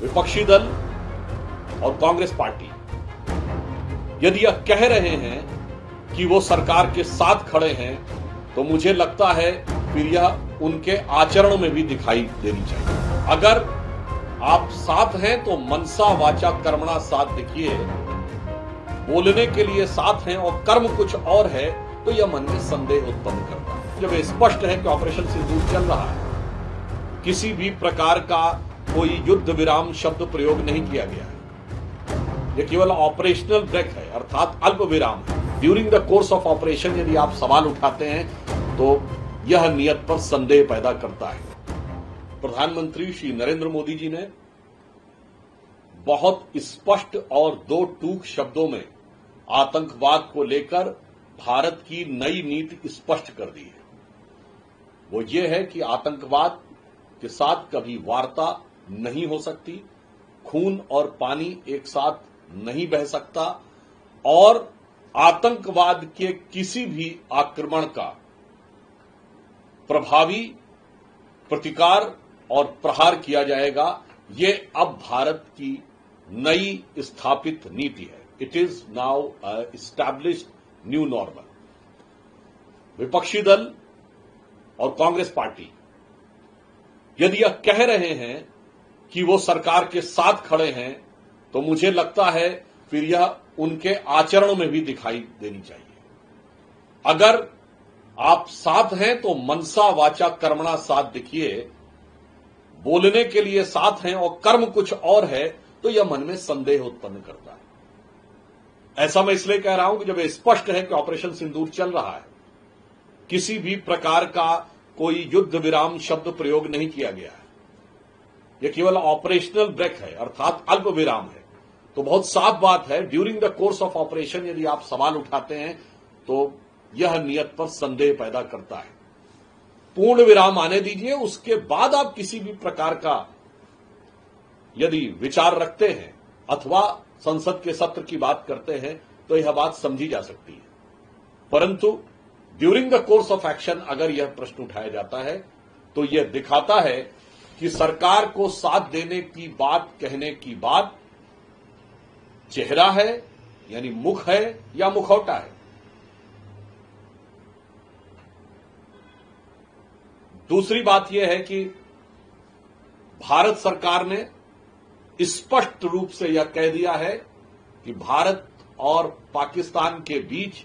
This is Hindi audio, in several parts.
विपक्षी दल और कांग्रेस पार्टी यदि यह कह रहे हैं कि वो सरकार के साथ खड़े हैं, तो मुझे लगता है फिर यह उनके आचरण में भी दिखाई देनी चाहिए। अगर आप साथ हैं तो मनसा वाचा कर्मणा साथ दिखिए, बोलने के लिए साथ हैं और कर्म कुछ और है, तो यह मन में संदेह उत्पन्न करता है। जब स्पष्ट है कि ऑपरेशन सिंदूर चल रहा है, किसी भी प्रकार का कोई युद्ध विराम शब्द प्रयोग नहीं किया गया है, यह केवल ऑपरेशनल ब्रेक है, अर्थात अल्प विराम है। During the course of operation यदि आप सवाल उठाते हैं तो यह नियत पर संदेह पैदा करता है। प्रधानमंत्री श्री नरेंद्र मोदी जी ने बहुत स्पष्ट और दो टूक शब्दों में आतंकवाद को लेकर भारत की नई नीति स्पष्ट कर दी है। वो ये है कि आतंकवाद के साथ कभी वार्ता नहीं हो सकती, खून और पानी एक साथ नहीं बह सकता, और आतंकवाद के किसी भी आक्रमण का प्रभावी प्रतिकार और प्रहार किया जाएगा। ये अब भारत की नई स्थापित नीति है। It is now established new normal. विपक्षी दल और कांग्रेस पार्टी यदि यह कह रहे हैं कि वो सरकार के साथ खड़े हैं, तो मुझे लगता है फिर यह उनके आचरण में भी दिखाई देनी चाहिए। अगर आप साथ हैं तो मनसा वाचा कर्मणा साथ दिखिए, बोलने के लिए साथ हैं और कर्म कुछ और है, तो यह मन में संदेह उत्पन्न करता है। ऐसा मैं इसलिए कह रहा हूं कि जब स्पष्ट है कि ऑपरेशन सिंदूर चल रहा है, किसी भी प्रकार का कोई युद्ध विराम शब्द प्रयोग नहीं किया गया है, यह केवल ऑपरेशनल ब्रेक है, अर्थात अल्प विराम है, तो बहुत साफ बात है। During the course of operation यदि आप सवाल उठाते हैं तो यह नियत पर संदेह पैदा करता है। पूर्ण विराम आने दीजिए, उसके बाद आप किसी भी प्रकार का यदि विचार रखते हैं अथवा संसद के सत्र की बात करते हैं तो यह बात समझी जा सकती है। परंतु during the course of action अगर यह प्रश्न उठाया जाता है तो यह दिखाता है कि सरकार को साथ देने की बात कहने की बात चेहरा है, यानी मुख है, या मुखौटा है। दूसरी बात यह है कि भारत सरकार ने स्पष्ट रूप से यह कह दिया है कि भारत और पाकिस्तान के बीच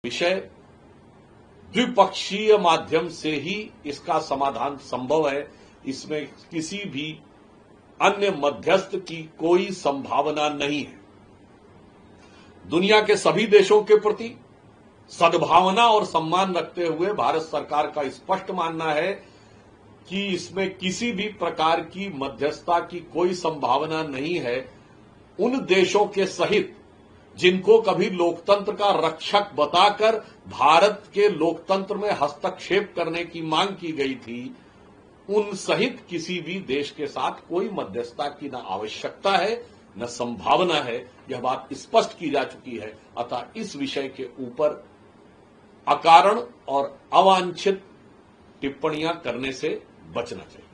विषय द्विपक्षीय माध्यम से ही इसका समाधान संभव है। इसमें किसी भी अन्य मध्यस्थ की कोई संभावना नहीं है। दुनिया के सभी देशों के प्रति सद्भावना और सम्मान रखते हुए भारत सरकार का स्पष्ट मानना है कि इसमें किसी भी प्रकार की मध्यस्थता की कोई संभावना नहीं है। उन देशों के सहित जिनको कभी लोकतंत्र का रक्षक बताकर भारत के लोकतंत्र में हस्तक्षेप करने की मांग की गई थी, उन सहित किसी भी देश के साथ कोई मध्यस्थता की न आवश्यकता है न संभावना है। यह बात स्पष्ट की जा चुकी है। अतः इस विषय के ऊपर अकारण और अवांछित टिप्पणियां करने से बचना चाहिए।